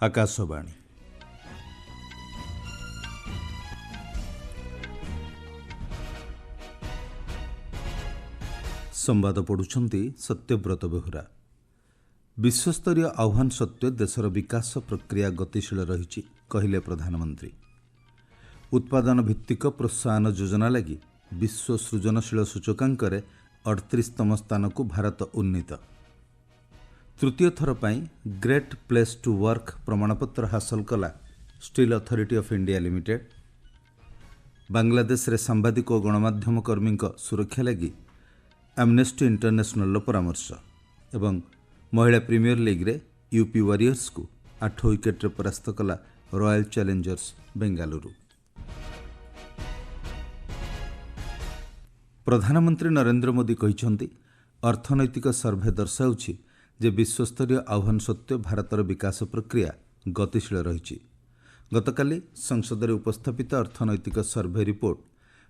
ଆକାଶବାଣୀ। ସମ୍ବାଦ ପଢ଼ୁଛନ୍ତି ସତ୍ୟବ୍ରତ ବେହୁରା। ବିଶ୍ୱସ୍ତରୀୟ ଆହ୍ୱାନ ସତ୍ତ୍ୱେ ଦେଶର ବିକାଶ ପ୍ରକ୍ରିୟା ଗତିଶୀଳ ରହିଛି କହିଲେ ପ୍ରଧାନମନ୍ତ୍ରୀ। ଉତ୍ପାଦନ ଭିତ୍ତିକ ପ୍ରୋତ୍ସାହନ ଯୋଜନା ଲାଗି ବିଶ୍ୱ ସୃଜନଶୀଳ ସୂଚକାଙ୍କରେ 38ତମ ସ୍ଥାନକୁ ଭାରତ ଉନ୍ନୀତ। ତୃତୀୟ ଥର ପାଇଁ ଗ୍ରେଟ୍ ପ୍ଲେସ୍ ଟୁ ୱାର୍କ ପ୍ରମାଣପତ୍ର ହାସଲ କଲା steel authority of India limited. ବାଂଲାଦେଶରେ ସାମ୍ବାଦିକ ଓ ଗଣମାଧ୍ୟମ କର୍ମୀଙ୍କ ସୁରକ୍ଷା ଲାଗି ଆମନେଷ୍ଟି ଇଣ୍ଟରନ୍ୟାସନାଲର ପରାମର୍ଶ ଏବଂ ମହିଳା ପ୍ରିମିୟର ଲିଗ୍ରେ ୟୁପି ୱାରିୟର୍ସକୁ 8 ୱିକେଟ୍ରେ ପରାସ୍ତ କଲା ରୟାଲ ଚ୍ୟାଲେଞ୍ଜର୍ସ ବେଙ୍ଗାଲୁରୁ। ପ୍ରଧାନମନ୍ତ୍ରୀ ନରେନ୍ଦ୍ର ମୋଦି କହିଛନ୍ତି, ଅର୍ଥନୈତିକ ସର୍ଭେ ଦର୍ଶାଉଛି ଯେ ବିଶ୍ୱସ୍ତରୀୟ ଆହ୍ୱାନ ସତ୍ତ୍ୱେ ଭାରତର ବିକାଶ ପ୍ରକ୍ରିୟା ଗତିଶୀଳ ରହିଛି। ଗତକାଲି ସଂସଦରେ ଉପସ୍ଥାପିତ ଅର୍ଥନୈତିକ ସର୍ଭେ ରିପୋର୍ଟ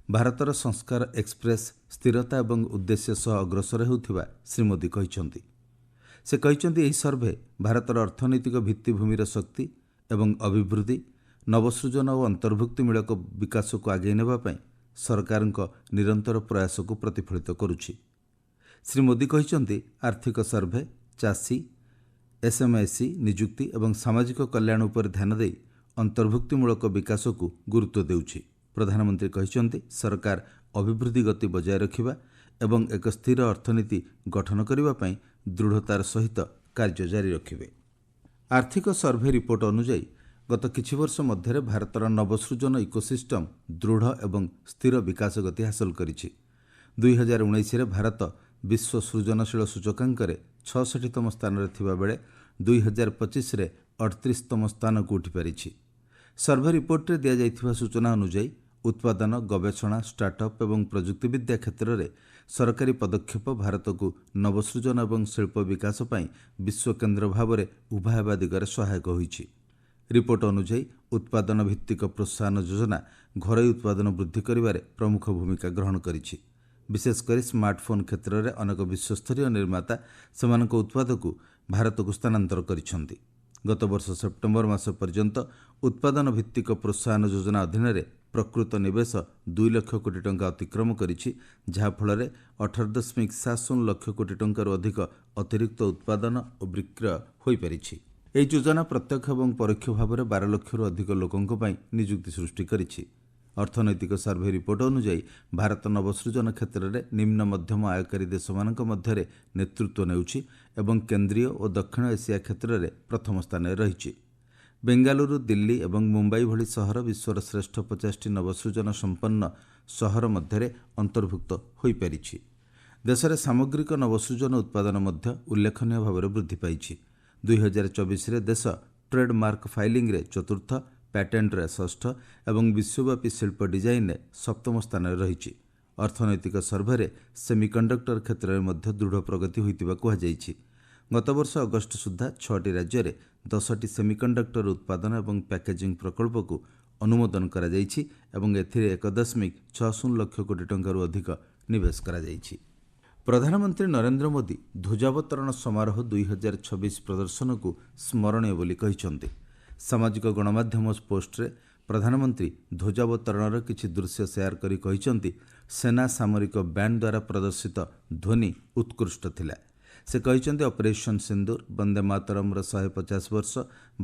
ଭାରତର ସଂସ୍କାର ଏକ୍ସପ୍ରେସ୍ ସ୍ଥିରତା ଏବଂ ଉଦ୍ଦେଶ୍ୟ ସହ ଅଗ୍ରସର ହେଉଥିବା ଶ୍ରୀ ମୋଦି କହିଛନ୍ତି। ସେ କହିଛନ୍ତି, ଏହି ସର୍ଭେ ଭାରତର ଅର୍ଥନୈତିକ ଭିତ୍ତିଭୂମିର ଶକ୍ତି ଏବଂ ଅଭିବୃଦ୍ଧି, ନବସୃଜନ ଓ ଅନ୍ତର୍ଭୁକ୍ତିମୂଳକ ବିକାଶକୁ ଆଗେଇ ନେବା ପାଇଁ ସରକାରଙ୍କ ନିରନ୍ତର ପ୍ରୟାସକୁ ପ୍ରତିଫଳିତ କରୁଛି। ଶ୍ରୀ ମୋଦି କହିଛନ୍ତି, ଆର୍ଥିକ ସର୍ଭେ ଚାଷୀ, ଏସ୍ଏମ୍ଏସି ନିଯୁକ୍ତି ଏବଂ ସାମାଜିକ କଲ୍ୟାଣ ଉପରେ ଧ୍ୟାନ ଦେଇ ଅନ୍ତର୍ଭୁକ୍ତିମୂଳକ ବିକାଶକୁ ଗୁରୁତ୍ୱ ଦେଉଛି। ପ୍ରଧାନମନ୍ତ୍ରୀ କହିଛନ୍ତି, ସରକାର ଅଭିବୃଦ୍ଧି ଗତି ବଜାୟ ରଖିବା ଏବଂ ଏକ ସ୍ଥିର ଅର୍ଥନୀତି ଗଠନ କରିବା ପାଇଁ ଦୃଢ଼ତାର ସହିତ କାର୍ଯ୍ୟ ଜାରି ରଖିବେ। ଆର୍ଥିକ ସର୍ଭେ ରିପୋର୍ଟ ଅନୁଯାୟୀ ଗତ କିଛି ବର୍ଷ ମଧ୍ୟରେ ଭାରତର ନବସୃଜନ ଇକୋସିଷ୍ଟମ୍ ଦୃଢ଼ ଏବଂ ସ୍ଥିର ବିକାଶ ଗତି ହାସଲ କରିଛି। 2019ରେ ଭାରତ ବିଶ୍ୱ ସୃଜନଶୀଳ ସୂଚକାଙ୍କରେ 66ତମ ସ୍ଥାନରେ ଥିବାବେଳେ 2025ରେ 38ତମ ସ୍ଥାନକୁ ଉଠିପାରିଛି। ସର୍ଭେ ରିପୋର୍ଟରେ ଦିଆଯାଇଥିବା ସୂଚନା ଅନୁଯାୟୀ ଉତ୍ପାଦନ, ଗବେଷଣା, ଷ୍ଟାର୍ଟଅପ୍ ଏବଂ ପ୍ରଯୁକ୍ତିବିଦ୍ୟା କ୍ଷେତ୍ରରେ ସରକାରୀ ପଦକ୍ଷେପ ଭାରତକୁ ନବସୃଜନ ଏବଂ ଶିଳ୍ପ ବିକାଶ ପାଇଁ ବିଶ୍ୱକେନ୍ଦ୍ର ଭାବରେ ଉଭା ହେବା ଦିଗରେ ସହାୟକ ହୋଇଛି। ରିପୋର୍ଟ ଅନୁଯାୟୀ ଉତ୍ପାଦନ ଭିତ୍ତିକ ପ୍ରୋତ୍ସାହନ ଯୋଜନା ଘରୋଇ ଉତ୍ପାଦନ ବୃଦ୍ଧି କରିବାରେ ପ୍ରମୁଖ ଭୂମିକା ଗ୍ରହଣ କରିଛି। ବିଶେଷକରି ସ୍ମାର୍ଟଫୋନ୍ କ୍ଷେତ୍ରରେ ଅନେକ ବିଶ୍ୱସ୍ତରୀୟ ନିର୍ମାତା ସେମାନଙ୍କ ଉତ୍ପାଦକୁ ଭାରତକୁ ସ୍ଥାନାନ୍ତର କରିଛନ୍ତି। ଗତ ବର୍ଷ ସେପ୍ଟେମ୍ବର ମାସ ପର୍ଯ୍ୟନ୍ତ ଉତ୍ପାଦନ ଭିତ୍ତିକ ପ୍ରୋତ୍ସାହନ ଯୋଜନା ଅଧୀନରେ ପ୍ରକୃତ ନିବେଶ 2 ଲକ୍ଷ କୋଟି ଟଙ୍କା ଅତିକ୍ରମ କରିଛି, ଯାହାଫଳରେ 18.70 ଲକ୍ଷ କୋଟି ଟଙ୍କାରୁ ଅଧିକ ଅତିରିକ୍ତ ଉତ୍ପାଦନ ଓ ବିକ୍ରୟ ହୋଇପାରିଛି। ଏହି ଯୋଜନା ପ୍ରତ୍ୟକ୍ଷ ଏବଂ ପରୋକ୍ଷ ଭାବରେ 12 ଲକ୍ଷରୁ ଅଧିକ ଲୋକଙ୍କ ପାଇଁ ନିଯୁକ୍ତି ସୃଷ୍ଟି କରିଛି। ଅର୍ଥନୈତିକ ସର୍ଭେ ରିପୋର୍ଟ ଅନୁଯାୟୀ ଭାରତ ନବସୃଜନ କ୍ଷେତ୍ରରେ ନିମ୍ନ ମଧ୍ୟମ ଆୟକାରୀ ଦେଶମାନଙ୍କ ମଧ୍ୟରେ ନେତୃତ୍ୱ ନେଉଛି ଏବଂ କେନ୍ଦ୍ରୀୟ ଓ ଦକ୍ଷିଣ ଏସିଆ କ୍ଷେତ୍ରରେ ପ୍ରଥମ ସ୍ଥାନରେ ରହିଛି। ବେଙ୍ଗାଲୁରୁ, ଦିଲ୍ଲୀ ଏବଂ ମୁମ୍ବାଇ ଭଳି ସହର ବିଶ୍ୱର ଶ୍ରେଷ୍ଠ 50ଟି ନବସୃଜନ ସମ୍ପନ୍ନ ସହର ମଧ୍ୟରେ ଅନ୍ତର୍ଭୁକ୍ତ ହୋଇପାରିଛି। ଦେଶରେ ସାମଗ୍ରିକ ନବସୃଜନ ଉତ୍ପାଦନ ମଧ୍ୟ ଉଲ୍ଲେଖନୀୟ ଭାବରେ ବୃଦ୍ଧି ପାଇଛି। 2024ରେ ଦେଶ ଟ୍ରେଡମାର୍କ ଫାଇଲିଂରେ ଚତୁର୍ଥ, ପ୍ୟାଟେଣ୍ଟରେ ଷଷ୍ଠ ଏବଂ ବିଶ୍ୱବ୍ୟାପୀ ଶିଳ୍ପ ଡିଜାଇନରେ 7ମ ସ୍ଥାନରେ ରହିଛି। ଅର୍ଥନୈତିକ ସର୍ଭେରେ ସେମିକଣ୍ଡକ୍ଟର କ୍ଷେତ୍ରରେ ମଧ୍ୟ ଦୃଢ଼ ପ୍ରଗତି ହୋଇଥିବା କୁହାଯାଇଛି। ଗତବର୍ଷ ଅଗଷ୍ଟ ସୁଦ୍ଧା 6ଟି ରାଜ୍ୟରେ 10ଟି ସେମିକଣ୍ଡକ୍ଟର ଉତ୍ପାଦନ ଏବଂ ପ୍ୟାକେଜିଂ ପ୍ରକଳ୍ପକୁ ଅନୁମୋଦନ କରାଯାଇଛି ଏବଂ ଏଥିରେ 1.60 ଲକ୍ଷ କୋଟି ଟଙ୍କାରୁ ଅଧିକ ନିବେଶ କରାଯାଇଛି। ପ୍ରଧାନମନ୍ତ୍ରୀ ନରେନ୍ଦ୍ର ମୋଦି ଧ୍ୱଜାବତରଣ ସମାରୋହ 2026 ପ୍ରଦର୍ଶନକୁ ସ୍ମରଣୀୟ ବୋଲି କହିଛନ୍ତି। ସାମାଜିକ ଗଣମାଧ୍ୟମ ପୋଷ୍ଟରେ ପ୍ରଧାନମନ୍ତ୍ରୀ ଧ୍ୱଜାବତରଣର କିଛି ଦୃଶ୍ୟ ସେୟାର କରି କହିଛନ୍ତି, ସେନା ସାମରିକ ବ୍ୟାଣ୍ଡ ଦ୍ୱାରା ପ୍ରଦର୍ଶିତ ଧ୍ୱନି ଉତ୍କୃଷ୍ଟ ଥିଲା। ସେ କହିଛନ୍ତି, ଅପରେସନ୍ ସିନ୍ଦୁର, ବନ୍ଦେ ମାତରମର 150 ବର୍ଷ,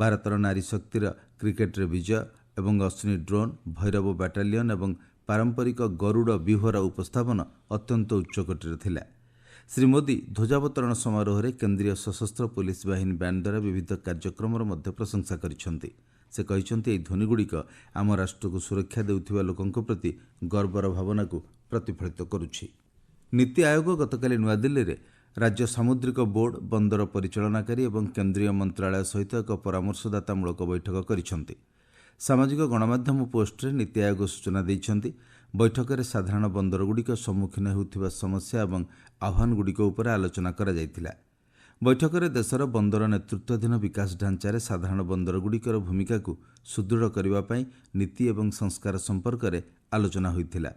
ଭାରତର ନାରୀ ଶକ୍ତିର କ୍ରିକେଟରେ ବିଜୟ ଏବଂ ଅଶ୍ନି ଡ୍ରୋନ୍, ଭୈରବ ବାଟାଲିୟନ ଏବଂ ପାରମ୍ପରିକ ଗରୁଡ଼ ବ୍ୟୁହର ଉପସ୍ଥାପନ ଅତ୍ୟନ୍ତ ଉଚ୍ଚକୋଟୀର ଥିଲା। ଶ୍ରୀ ମୋଦି ଧ୍ୱଜାବତରଣ ସମାରୋହରେ କେନ୍ଦ୍ରୀୟ ସଶସ୍ତ୍ର ପୋଲିସ ବାହିନୀ ବ୍ୟାଣ୍ଡ ଦ୍ୱାରା ବିବିଧ କାର୍ଯ୍ୟକ୍ରମର ମଧ୍ୟ ପ୍ରଶଂସା କରିଛନ୍ତି। ସେ କହିଛନ୍ତି, ଏହି ଧ୍ୱନିଗୁଡ଼ିକ ଆମ ରାଷ୍ଟ୍ରକୁ ସୁରକ୍ଷା ଦେଉଥିବା ଲୋକଙ୍କ ପ୍ରତି ଗର୍ବର ଭାବନାକୁ ପ୍ରତିଫଳିତ କରୁଛି। ନୀତି ଆୟୋଗ ଗତକାଲି ନୂଆଦିଲ୍ଲୀରେ ରାଜ୍ୟ ସାମୁଦ୍ରିକ ବୋର୍ଡ, ବନ୍ଦର ପରିଚାଳନାକାରୀ ଏବଂ କେନ୍ଦ୍ରୀୟ ମନ୍ତ୍ରଣାଳୟ ସହିତ ଏକ ପରାମର୍ଶଦାତାମୂଳକ ବୈଠକ କରିଛନ୍ତି। ସାମାଜିକ ଗଣମାଧ୍ୟମ ପୋଷ୍ଟରେ ନୀତି ଆୟୋଗ ସୂଚନା ଦେଇଛନ୍ତି, ବୈଠକରେ ସାଧାରଣ ବନ୍ଦରଗୁଡ଼ିକ ସମ୍ମୁଖୀନ ହେଉଥିବା ସମସ୍ୟା ଏବଂ ଆହ୍ୱାନଗୁଡ଼ିକ ଉପରେ ଆଲୋଚନା କରାଯାଇଥିଲା। ବୈଠକରେ ଦେଶର ବନ୍ଦର ନେତୃତ୍ୱାଧୀନ ବିକାଶ ଢାଞ୍ଚାରେ ସାଧାରଣ ବନ୍ଦରଗୁଡ଼ିକର ଭୂମିକାକୁ ସୁଦୃଢ଼ କରିବା ପାଇଁ ନୀତି ଏବଂ ସଂସ୍କାର ସମ୍ପର୍କରେ ଆଲୋଚନା ହୋଇଥିଲା।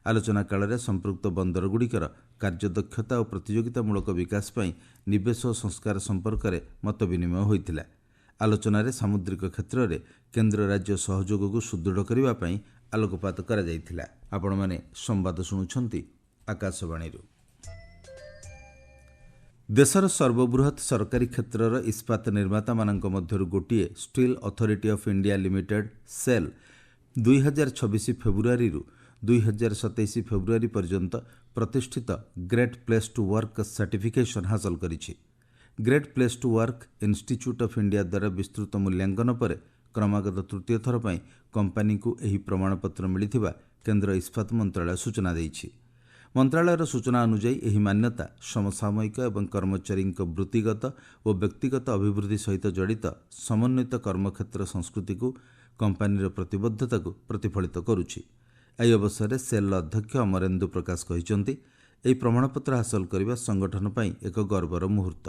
ଆଲୋଚନା କାଳରେ ସମ୍ପୃକ୍ତ ବନ୍ଦରଗୁଡ଼ିକର କାର୍ଯ୍ୟଦକ୍ଷତା ଓ ପ୍ରତିଯୋଗିତାମୂଳକ ବିକାଶ ପାଇଁ ନିବେଶ ଓ ସଂସ୍କାର ସମ୍ପର୍କରେ ମତ ବିନିମୟ ହୋଇଥିଲା। ଆଲୋଚନାରେ ସାମୁଦ୍ରିକ କ୍ଷେତ୍ରରେ କେନ୍ଦ୍ର ରାଜ୍ୟ ସହଯୋଗକୁ ସୁଦୃଢ଼ କରିବା ପାଇଁ ଆଲୋକପାତ କରାଯାଇଥିଲା। ଆପଣମାନେ ସମ୍ବାଦ ଶୁଣୁଛନ୍ତି ଆକାଶବାଣୀରୁ। ଦେଶର ସର୍ବବୃହତ୍ ସରକାରୀ କ୍ଷେତ୍ରର ଇସ୍ପାତ ନିର୍ମାତାମାନଙ୍କ ମଧ୍ୟରୁ ଗୋଟିଏ steel authority of India limited SAIL 2026 ଫେବୃଆରୀରୁ 2027 ଫେବୃଆରୀ ପର୍ଯ୍ୟନ୍ତ ପ୍ରତିଷ୍ଠିତ great place to work certification ହାସଲ କରିଛି। Great place to work institute of India ଦ୍ୱାରା ବିସ୍ତୃତ ମୂଲ୍ୟାଙ୍କନ ପରେ କ୍ରମାଗତ ତୃତୀୟ ଥର ପାଇଁ କମ୍ପାନୀକୁ ଏହି ପ୍ରମାଣପତ୍ର ମିଳିଥିବା କେନ୍ଦ୍ର ଇସ୍ପାତ ମନ୍ତ୍ରଣାଳୟ ସୂଚନା ଦେଇଛି। ମନ୍ତ୍ରଣାଳୟର ସୂଚନା ଅନୁଯାୟୀ ଏହି ମାନ୍ୟତା ସମସାମୟିକ ଏବଂ କର୍ମଚାରୀଙ୍କ ବୃତ୍ତିଗତ ଓ ବ୍ୟକ୍ତିଗତ ଅଭିବୃଦ୍ଧି ସହିତ ଜଡ଼ିତ ସମନ୍ୱିତ କର୍ମକ୍ଷେତ୍ର ସଂସ୍କୃତିକୁ କମ୍ପାନୀର ପ୍ରତିବଦ୍ଧତାକୁ ପ୍ରତିଫଳିତ କରୁଛି। ଏହି ଅବସରରେ ସେଲ୍ର ଅଧ୍ୟକ୍ଷ ଅମରେନ୍ଦୁ ପ୍ରକାଶ କହିଛନ୍ତି, ଏହି ପ୍ରମାଣପତ୍ର ହାସଲ କରିବା ସଂଗଠନ ପାଇଁ ଏକ ଗର୍ବର ମୁହୂର୍ତ୍ତ।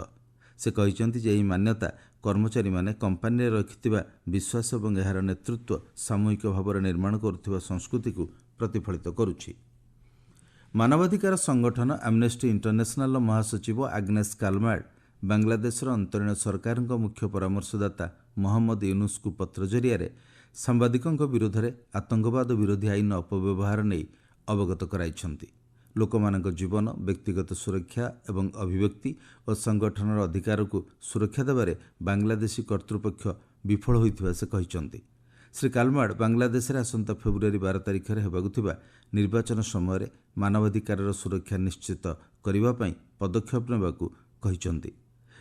ସେ କହିଛନ୍ତି ଯେ ଏହି ମାନ୍ୟତା କର୍ମଚାରୀମାନେ କମ୍ପାନୀରେ ରଖିଥିବା ବିଶ୍ୱାସ ଏବଂ ଏହାର ନେତୃତ୍ୱ ସାମୂହିକ ଭାବରେ ନିର୍ମାଣ କରୁଥିବା ସଂସ୍କୃତିକୁ ପ୍ରତିଫଳିତ କରୁଛି। ମାନବାଧିକାର ସଂଗଠନ ଆମନେଷ୍ଟି ଇଣ୍ଟରନ୍ୟାସନାଲର ମହାସଚିବ ଆଗ୍ନେସ୍ କାଲମାର୍ଡ ବାଂଲାଦେଶର ଅନ୍ତରୀଣ ସରକାରଙ୍କ ମୁଖ୍ୟ ପରାମର୍ଶଦାତା ମହମ୍ମଦ ୟୁନୁସଙ୍କୁ ପତ୍ର ଜରିଆରେ ସାମ୍ବାଦିକଙ୍କ ବିରୋଧରେ ଆତଙ୍କବାଦ ବିରୋଧୀ ଆଇନ ଅପବ୍ୟବହାର ନେଇ ଅବଗତ କରାଇଛନ୍ତି। ଲୋକମାନଙ୍କ ଜୀବନ, ବ୍ୟକ୍ତିଗତ ସୁରକ୍ଷା ଏବଂ ଅଭିବ୍ୟକ୍ତି ଓ ସଂଗଠନର ଅଧିକାରକୁ ସୁରକ୍ଷା ଦେବାରେ ବାଂଲାଦେଶୀ କର୍ତ୍ତୃପକ୍ଷ ବିଫଳ ହୋଇଥିବା ସେ କହିଛନ୍ତି। ଶ୍ରୀ କାଲମାର୍ଡ ବାଂଲାଦେଶରେ ଆସନ୍ତା ଫେବୃଆରୀ 12 ତାରିଖରେ ହେବାକୁ ଥିବା ନିର୍ବାଚନ ସମୟରେ ମାନବାଧିକାରର ସୁରକ୍ଷା ନିଶ୍ଚିତ କରିବା ପାଇଁ ପଦକ୍ଷେପ ନେବାକୁ କହିଛନ୍ତି।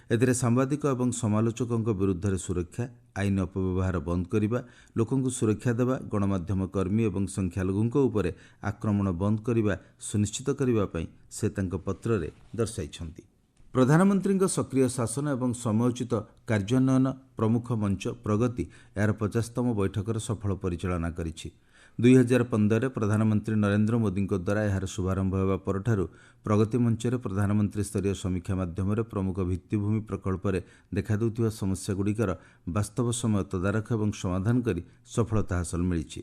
ଏଥିରେ ସାମ୍ବାଦିକ ଏବଂ ସମାଲୋଚକଙ୍କ ବିରୁଦ୍ଧରେ ସୁରକ୍ଷା, ଆଇନ ଅପବ୍ୟବହାର ବନ୍ଦ କରିବା, ଲୋକଙ୍କୁ ସୁରକ୍ଷା ଦେବା, ଗଣମାଧ୍ୟମ କର୍ମୀ ଏବଂ ସଂଖ୍ୟାଲଘୁଙ୍କ ଉପରେ ଆକ୍ରମଣ ବନ୍ଦ କରିବା ସୁନିଶ୍ଚିତ କରିବା ପାଇଁ ସେ ତାଙ୍କ ପତ୍ରରେ ଦର୍ଶାଇଛନ୍ତି। ପ୍ରଧାନମନ୍ତ୍ରୀଙ୍କ ସକ୍ରିୟ ଶାସନ ଏବଂ ସମୟୋଚିତ କାର୍ଯ୍ୟାନ୍ୱୟନ ପ୍ରମୁଖ ମଞ୍ଚ ପ୍ରଗତି ଏହାର 50ତମ ବୈଠକର ସଫଳ ପରିଚାଳନା କରିଛି। 2015ରେ ପ୍ରଧାନମନ୍ତ୍ରୀ ନରେନ୍ଦ୍ର ମୋଦିଙ୍କ ଦ୍ୱାରା ଏହାର ଶୁଭାରମ୍ଭ ହେବା ପରଠାରୁ ପ୍ରଗତି ମଞ୍ଚରେ ପ୍ରଧାନମନ୍ତ୍ରୀ ସ୍ତରୀୟ ସମୀକ୍ଷା ମାଧ୍ୟମରେ ପ୍ରମୁଖ ଭିତ୍ତିଭୂମି ପ୍ରକଳ୍ପରେ ଦେଖାଦେଉଥିବା ସମସ୍ୟାଗୁଡ଼ିକର ବାସ୍ତବ ସମୟ ତଦାରଖ ଏବଂ ସମାଧାନ କରି ସଫଳତା ହାସଲ ମିଳିଛି।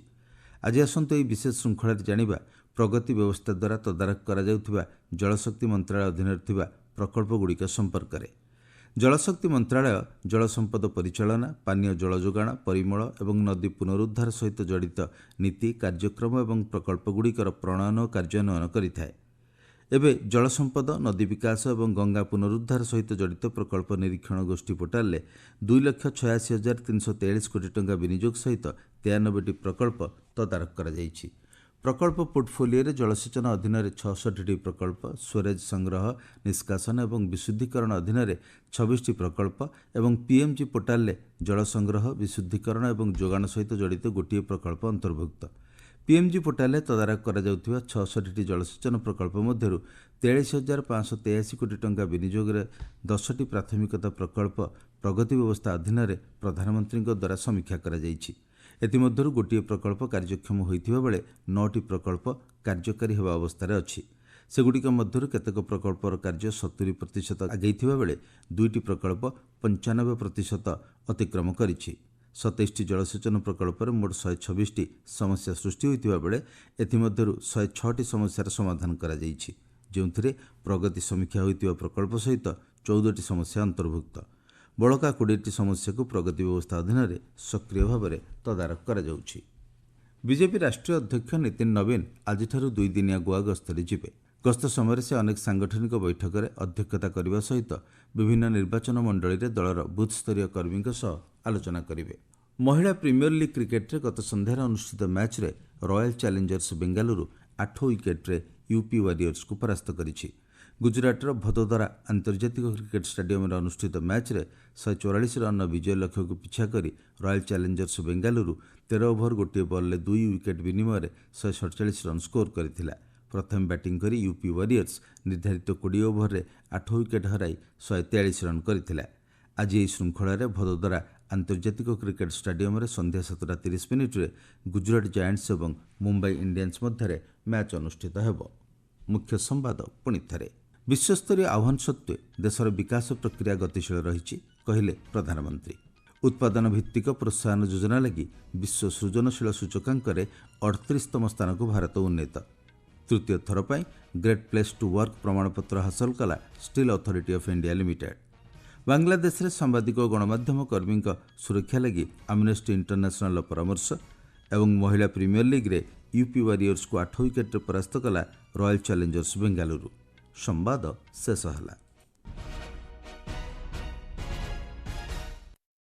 ଆଜି ଆସନ୍ତୁ ଏହି ବିଶେଷ ଶୃଙ୍ଖଳାରେ ଜାଣିବା ପ୍ରଗତି ବ୍ୟବସ୍ଥା ଦ୍ୱାରା ତଦାରଖ କରାଯାଉଥିବା ଜଳଶକ୍ତି ମନ୍ତ୍ରଣାଳୟ ଅଧୀନରେ ଥିବା ପ୍ରକଳ୍ପଗୁଡ଼ିକ ସମ୍ପର୍କରେ। ଜଳଶକ୍ତି ମନ୍ତ୍ରଣାଳୟ ଜଳସମ୍ପଦ ପରିଚାଳନା, ପାନୀୟ ଜଳ ଯୋଗାଣ, ପରିମଳ ଏବଂ ନଦୀ ପୁନରୁଦ୍ଧାର ସହିତ ଜଡ଼ିତ ନୀତି, କାର୍ଯ୍ୟକ୍ରମ ଏବଂ ପ୍ରକଳ୍ପଗୁଡ଼ିକର ପ୍ରଣୟନ ଓ କାର୍ଯ୍ୟାନ୍ୱୟନ କରିଥାଏ। ଏବେ ଜଳସମ୍ପଦ, ନଦୀ ବିକାଶ ଏବଂ ଗଙ୍ଗା ପୁନରୁଦ୍ଧାର ସହିତ ଜଡ଼ିତ ପ୍ରକଳ୍ପ ନିରୀକ୍ଷଣ ଗୋଷ୍ଠୀ ପୋର୍ଟାଲରେ 2,86,343 କୋଟି ଟଙ୍କା ବିନିଯୋଗ ସହିତ 93ଟି ପ୍ରକଳ୍ପ ତଦାରଖ କରାଯାଇଛି। ପ୍ରକଳ୍ପ ପୋର୍ଟଫୋଲିଓରେ ଜଳସେଚନ ଅଧୀନରେ 66ଟି ପ୍ରକଳ୍ପ, ସ୍ୱେରେଜ ସଂଗ୍ରହ, ନିଷ୍କାସନ ଏବଂ ବିଶୁଦ୍ଧିକରଣ ଅଧୀନରେ 26ଟି ପ୍ରକଳ୍ପ ଏବଂ ପିଏମ୍ଜି ପୋର୍ଟାଲରେ ଜଳ ସଂଗ୍ରହ, ବିଶୁଦ୍ଧିକରଣ ଏବଂ ଯୋଗାଣ ସହିତ ଜଡ଼ିତ ଗୋଟିଏ ପ୍ରକଳ୍ପ ଅନ୍ତର୍ଭୁକ୍ତ। ପିଏମ୍ଜି ପୋର୍ଟାଲରେ ତଦାରଖ କରାଯାଉଥିବା 66ଟି ଜଳସେଚନ ପ୍ରକଳ୍ପ ମଧ୍ୟରୁ 43,583 କୋଟି ଟଙ୍କା ବିନିଯୋଗରେ 10ଟି ପ୍ରାଥମିକତା ପ୍ରକଳ୍ପ ପ୍ରଗତି ବ୍ୟବସ୍ଥା ଅଧୀନରେ ପ୍ରଧାନମନ୍ତ୍ରୀଙ୍କ ଦ୍ୱାରା ସମୀକ୍ଷା କରାଯାଇଛି। ଏଥିମଧ୍ୟରୁ ଗୋଟିଏ ପ୍ରକଳ୍ପ କାର୍ଯ୍ୟକ୍ଷମ ହୋଇଥିବା ବେଳେ 9ଟି ପ୍ରକଳ୍ପ କାର୍ଯ୍ୟକାରୀ ହେବା ଅବସ୍ଥାରେ ଅଛି। ସେଗୁଡ଼ିକ ମଧ୍ୟରୁ କେତେକ ପ୍ରକଳ୍ପର କାର୍ଯ୍ୟ 70% ଆଗେଇଥିବା ବେଳେ 2ଟି ପ୍ରକଳ୍ପ 95% ଅତିକ୍ରମ କରିଛି। 27ଟି ଜଳସେଚନ ପ୍ରକଳ୍ପରେ ମୋଟ 126ଟି ସମସ୍ୟା ସୃଷ୍ଟି ହୋଇଥିବା ବେଳେ ଏଥିମଧ୍ୟରୁ 106ଟି ସମସ୍ୟାର ସମାଧାନ କରାଯାଇଛି, ଯେଉଁଥିରେ ପ୍ରଗତି ସମୀକ୍ଷା ହୋଇଥିବା ପ୍ରକଳ୍ପ ସହିତ 14ଟି ସମସ୍ୟା ଅନ୍ତର୍ଭୁକ୍ତ। ବଳକା 20ଟି ସମସ୍ୟାକୁ ପ୍ରଗତି ବ୍ୟବସ୍ଥା ଅଧୀନରେ ସକ୍ରିୟ ଭାବରେ ତଦାରଖ କରାଯାଉଛି। ବିଜେପି ରାଷ୍ଟ୍ରୀୟ ଅଧ୍ୟକ୍ଷ ନୀତିନ ନବୀନ ଆଜିଠାରୁ 2 ଦିନିଆ ଗୋଆ ଗସ୍ତରେ ଯିବେ। ଗସ୍ତ ସମୟରେ ସେ ଅନେକ ସାଂଗଠନିକ ବୈଠକରେ ଅଧ୍ୟକ୍ଷତା କରିବା ସହିତ ବିଭିନ୍ନ ନିର୍ବାଚନ ମଣ୍ଡଳୀରେ ଦଳର ବୁଥସ୍ତରୀୟ କର୍ମୀଙ୍କ ସହ ଆଲୋଚନା କରିବେ। ମହିଳା ପ୍ରିମିୟର ଲିଗ୍ କ୍ରିକେଟରେ ଗତ ସନ୍ଧ୍ୟାରେ ଅନୁଷ୍ଠିତ ମ୍ୟାଚ୍ରେ ରୟାଲ ଚ୍ୟାଲେଞ୍ଜର୍ସ ବେଙ୍ଗାଲୁରୁ 8 ୱିକେଟ୍ରେ ୟୁପି ୱାରିୟର୍ସକୁ ପରାସ୍ତ କରିଛି। ଗୁଜରାଟର ଭଦୋଦରା ଆନ୍ତର୍ଜାତିକ କ୍ରିକେଟ ଷ୍ଟାଡିୟମରେ ଅନୁଷ୍ଠିତ ମ୍ୟାଚ୍ରେ 144 ରନ୍ର ବିଜୟ ଲକ୍ଷ୍ୟକୁ ପିଛା କରି ରୟାଲ ଚ୍ୟାଲେଞ୍ଜର୍ସ ବେଙ୍ଗାଲୁରୁ 13 ଓଭର ଗୋଟିଏ ବଲ୍ରେ 2 ୱିକେଟ୍ ବିନିମୟରେ 147 ରନ୍ ସ୍କୋର କରିଥିଲା। ପ୍ରଥମେ ବ୍ୟାଟିଂ କରି ୟୁପି ୱାରିୟର୍ସ ନିର୍ଦ୍ଧାରିତ 20 ଓଭରରେ 8 ୱିକେଟ୍ ହରାଇ 143 ରନ୍ କରିଥିଲା। ଆଜି ଏହି ଶୃଙ୍ଖଳାରେ ଭଦୋଦରା ଆନ୍ତର୍ଜାତିକ କ୍ରିକେଟ ଷ୍ଟାଡିୟମରେ ସନ୍ଧ୍ୟା 7:30 ଗୁଜରାଟ ଜାୟାଣ୍ଟସ୍ ଏବଂ ମୁମ୍ବାଇ ଇଣ୍ଡିଆନ୍ସ ମଧ୍ୟରେ ମ୍ୟାଚ୍ ଅନୁଷ୍ଠିତ ହେବ। ମୁଖ୍ୟ ସମ୍ବାଦ ପୁଣି ଥରେ। ବିଶ୍ୱସ୍ତରୀୟ ଆହ୍ୱାନ ସତ୍ତ୍ୱେ ଦେଶର ବିକାଶ ପ୍ରକ୍ରିୟା ଗତିଶୀଳ ରହିଛି, କହିଲେ ପ୍ରଧାନମନ୍ତ୍ରୀ। ଉତ୍ପାଦନ ଭିତ୍ତିକ ପ୍ରୋତ୍ସାହନ ଯୋଜନା ଲାଗି ବିଶ୍ୱ ସୃଜନଶୀଳ ସୂଚକାଙ୍କରେ 38ତମ ସ୍ଥାନକୁ ଭାରତ ଉନ୍ନୀତ। ତୃତୀୟ ଥର ପାଇଁ ଗ୍ରେଟ୍ ପ୍ଲେସ୍ ଟୁ ୱାର୍କ ପ୍ରମାଣପତ୍ର ହାସଲ କଲା steel authority of India limited. ବାଂଲାଦେଶରେ ସାମ୍ବାଦିକ ଓ ଗଣମାଧ୍ୟମ କର୍ମୀଙ୍କ ସୁରକ୍ଷା ଲାଗି ଆମନେଷ୍ଟି ଇଣ୍ଟରନ୍ୟାସନାଲର ପରାମର୍ଶ ଏବଂ ମହିଳା ପ୍ରିମିୟର ଲିଗ୍ରେ ୟୁପି ୱାରିୟର୍ସକୁ 8 ୱିକେଟ୍ରେ ପରାସ୍ତ କଲା ରୟାଲ ଚ୍ୟାଲେଞ୍ଜର୍ସ ବେଙ୍ଗାଲୁରୁ। ସମ୍ବାଦ ଶେଷ ହେଲା।